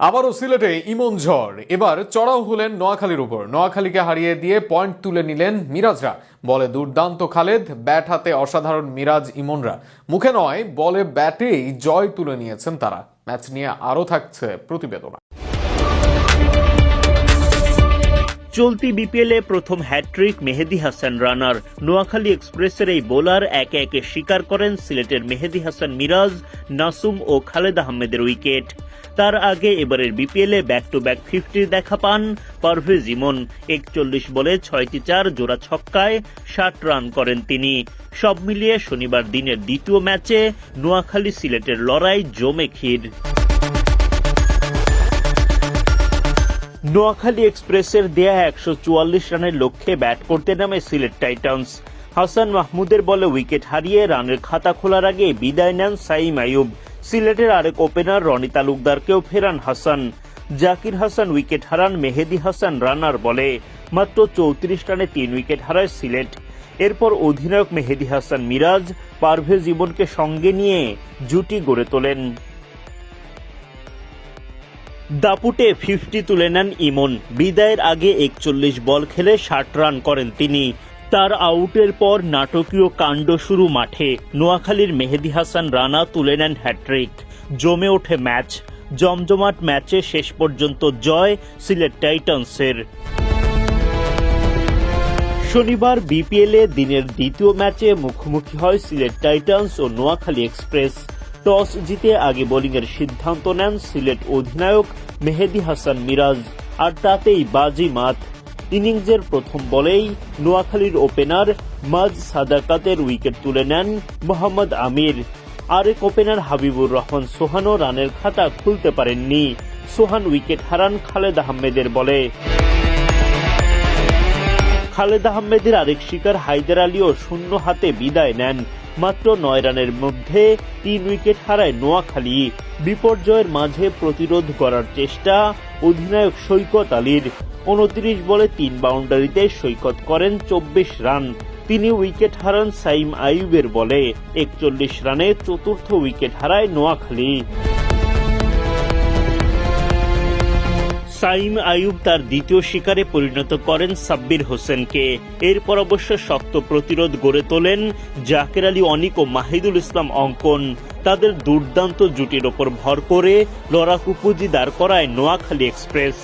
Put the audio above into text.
আবারও সিলেটে ইমন ঝড়, এবার চড়াও হলেন নোয়াখালীর উপর। নোয়াখালীকে হারিয়ে দিয়ে পয়েন্ট তুলে নিলেন মিরাজরা। বলে দুর্দান্ত খালেদ, ব্যাট হাতে অসাধারণ মিরাজ ইমনরা। মুখে নয়, বলে ব্যাটেই জয় তুলে নিয়েছেন তারা। ম্যাচ নিয়ে আরও থাকছে প্রতিবেদন। চলতি বিপিএলে প্রথম হ্যাট্রিক মেহেদী হাসান রানার। নোয়াখালী এক্সপ্রেসের এই বোলার একে একে শিকার করেন সিলেটের মেহেদী হাসান মিরাজ, নাসুম ও খালেদ আহমেদের উইকেট। তার আগে এবারের বিপিএলে ব্যাক টু ব্যাক 50 দেখা পান পারভেজ ইমন। 41 বলে 6টি 4 জোড়া ছক্কায় 60 রান করেন তিনি। সব মিলিয়ে শনিবার দিনের দ্বিতীয় ম্যাচে নোয়াখালী সিলেটের লড়াই জমে ক্ষীর। নোয়াখালী এক্সপ্রেসের দেয়া 144 রানের লক্ষ্যে ব্যাট করতে নামে সিলেট টাইটান্স। হাসান মাহমুদের বলে উইকেট হারিয়ে রানের খাতা খোলার আগে বিদায় নেন সাইম আইয়ুব। সিলেটের আরেক ওপেনার রনি তালুকদারকেও ফেরান হাসান। জাকির হাসান উইকেট হারান মেহেদী হাসান রানার বলে। মাত্র 34 রানে 3 উইকেট হারায় সিলেট। এরপর অধিনায়ক মেহেদী হাসান মিরাজ পারভেজ ইমনকে সঙ্গে নিয়ে জুটি গড়ে তোলেন। দাপুটে 50 তুলে নেন ইমন। বিদায়ের আগে 41 বল খেলে 60 রান করেন তিনি। তার আউটের পর নাটকীয় কাণ্ড শুরু মাঠে। নোয়াখালীর মেহেদী হাসান রানা তুলে নেন হ্যাট্রিক। জমে ওঠে ম্যাচ। জমজমাট ম্যাচে শেষ পর্যন্ত জয় সিলেট টাইটান্সের। শনিবার বিপিএলে দিনের দ্বিতীয় ম্যাচে মুখোমুখি হয় সিলেট টাইটান্স ও নোয়াখালী এক্সপ্রেস। টস জিতে আগে বোলিংয়ের সিদ্ধান্ত নেন সিলেট অধিনায়ক মেহেদী হাসান মিরাজ, আর তাতেই বাজিমাত। ইনিংসের প্রথম বলেই নোয়াখালীর ওপেনার মাজ সাদাকাতের উইকেট তুলে নেন মোহাম্মদ আমির। আরেক ওপেনার হাবিবুর রহমান সোহানও রানের খাতা খুলতে পারেননি। সোহান উইকেট হারান খালেদ আহমেদের বলে। খালেদ আহমেদের আরেক শিকার হায়দার আলীও শূন্য হাতে বিদায় নেন। মাত্র 9 রানের মধ্যে 3 উইকেট হারায় নোয়াখালী। বিপর্যয়ের মাঝে প্রতিরোধ করার চেষ্টা অধিনায়ক সৈকত আলীর। 29 বলে 3 বাউন্ডারিতে সৈকত করেন 24 রান। তিনি উইকেট হারান সাইম আইয়ুবের বলে। 41 রানে চতুর্থ উইকেট হারায় নোয়াখালী। সাইম আইয়ুব তার দ্বিতীয় শিকারে পরিণত করেন সাব্বির হোসেনকে। এরপর অবশ্য শক্ত প্রতিরোধ গড়ে তোলেন জাকের আলী অনিক ও মাহিদুল ইসলাম অঙ্কন। তাদের দুর্দান্ত জুটির ওপর ভর করে লড়াকু পুঁজি দাঁড় করায় নোয়াখালী এক্সপ্রেস।